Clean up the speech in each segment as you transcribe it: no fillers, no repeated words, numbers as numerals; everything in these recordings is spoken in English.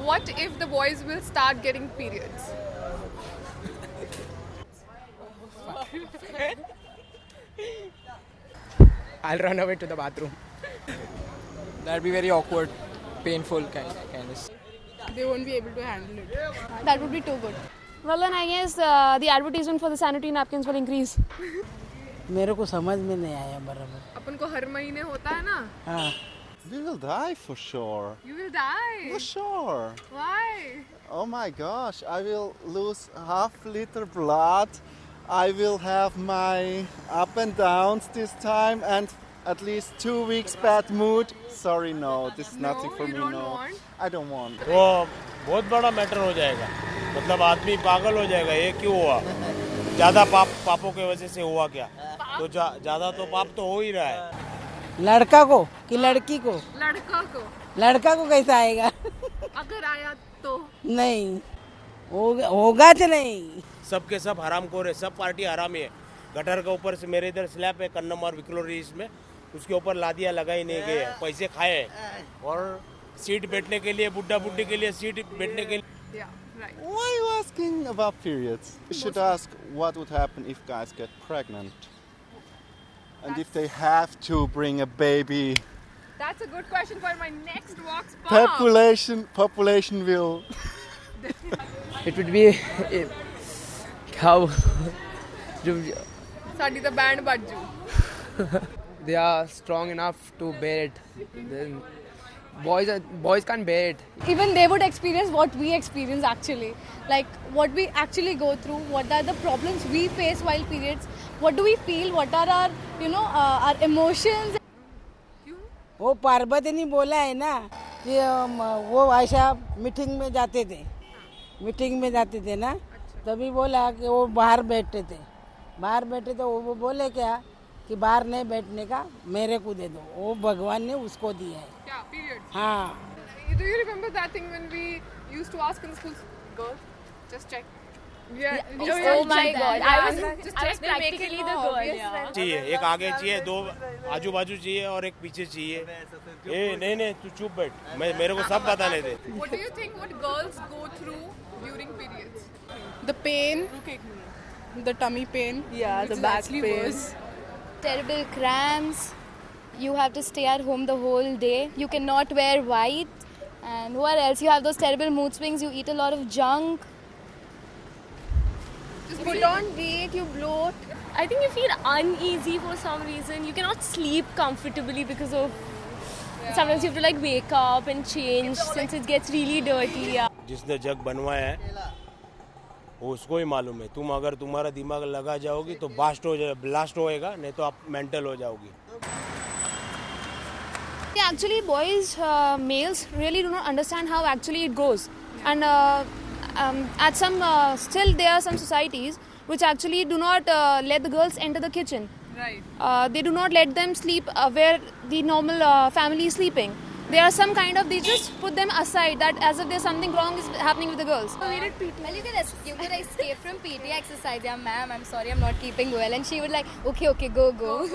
What if the boys will start getting periods? I'll run away to the bathroom. That'd be very awkward, painful kind of. They won't be able to handle it. That would be too good. Well, then I guess the advertisement for the sanitary napkins will increase. मेरे को समझ में नहीं आया बराबर. अपन को हर महीने होता है ना? हाँ. We will die for sure. You will die. For sure. Why? Oh my gosh, I will lose half liter blood. I will have my up and downs this time and at least 2 weeks bad mood. Sorry, no, this is nothing for you me, don't no. want? I don't want. वो बहुत बड़ा matter हो जाएगा. मतलब आदमी पागल हो जाएगा. ये क्यों हुआ? ज़्यादा पापों के वजह से हुआ क्या? तो ज़्यादा तो पाप तो हो ही रहा है. लड़का को कि लड़की को? लड़का को. लड़का को कैसा आएगा? अगर आया तो? नहीं. होगा तो नहीं. सबके सब हरामखोर है. सब पार्टी हरामी है. गटर के ऊपर से मेरे इधर स्लैब है कन्नम और विक्लोरीज में. उसके ऊपर लादियाँ लगाई नहीं गई है. पैसे खाए और सीट बैठने के लिए बुड्ढा बुड्ढी के लिए सीट बैठने के लिए. Yeah, right. Why are you asking about periods? You should ask what would happen if guys get pregnant. And if they have to bring a baby. That's a good question for my next Vox Pop. Population will. It would be how sari the band बाजू. they are strong enough to bear it. Then boys can't bear it. Even they would experience what we experience actually. Like what we actually go through, what are the problems we face while periods, what do we feel, what are our, our emotions. वो पार्वती ने बोला है ना कि वो ऐसा meeting में जाते थे ना, तभी बोला कि वो बाहर बैठते थे तो वो बोले क्या कि बाहर नहीं बैठने का मेरे को दे दो. वो भगवान ने उसको दिया है. क्या periods? हाँ. Do you remember that thing when we used to ask in the schools, girl, just check. Yeah. Oh my God. I was practically the girl. Yeah. चाहिए एक आगे चाहिए, दो आजू बाजू चाहिए और एक पीछे चाहिए. ए नहीं तू चुप बैठ. मेरे को सब बताने दे. What do you think what girls go through during periods? The pain, the tummy pain, the back pain. Terrible cramps. You have to stay at home the whole day. You cannot wear white. And what else? You have those terrible mood swings. You eat a lot of junk. Just put on weight, you bloat. I think you feel uneasy for some reason. You cannot sleep comfortably because of. Sometimes you have to like wake up and change since it gets really dirty. Yeah. जिसने जग बनवाया है वो उसको ही मालूम है. तुम अगर तुम्हारा दिमाग लगा जाओगी तो ब्लास्ट होएगा, नहीं तो आप मेंटल हो जाओगी. Actually, boys, males really do not understand how actually it goes. And at some, still there are some societies which actually do not let the girls enter the kitchen. Right. They do not let them sleep where the normal family is sleeping. There are some kind of, they just put them aside that as if there's something wrong is happening with the girls. Well, you can escape from PT exercise. Yeah, ma'am, I'm sorry, I'm not keeping well. And she would like, okay, go.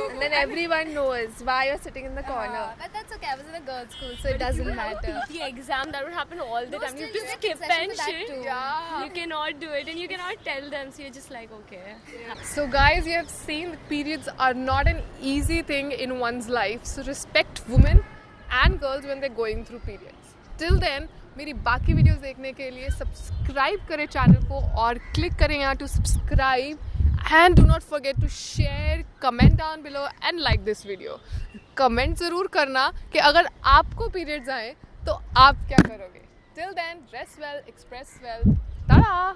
And then everyone knows why you're sitting in the corner. But that's okay, I was in a girls' school, so it doesn't matter. The exam, that would happen all the time. You have to still skip there's a and concession for shit. that too. Yeah. You cannot do it and you cannot tell them. So you're just like, okay. So guys, you have seen that periods are not an easy thing in one's life. So respect women and girls when they're going through periods. Till then, मेरी बाकी videos देखने के लिए subscribe करें channel को और click करें यहाँ to subscribe and do not forget to share, comment down below and like this video. Comment ज़रूर करना कि अगर आपको periods आए तो आप क्या करोगे. Till then, dress well, express well. Ta-da!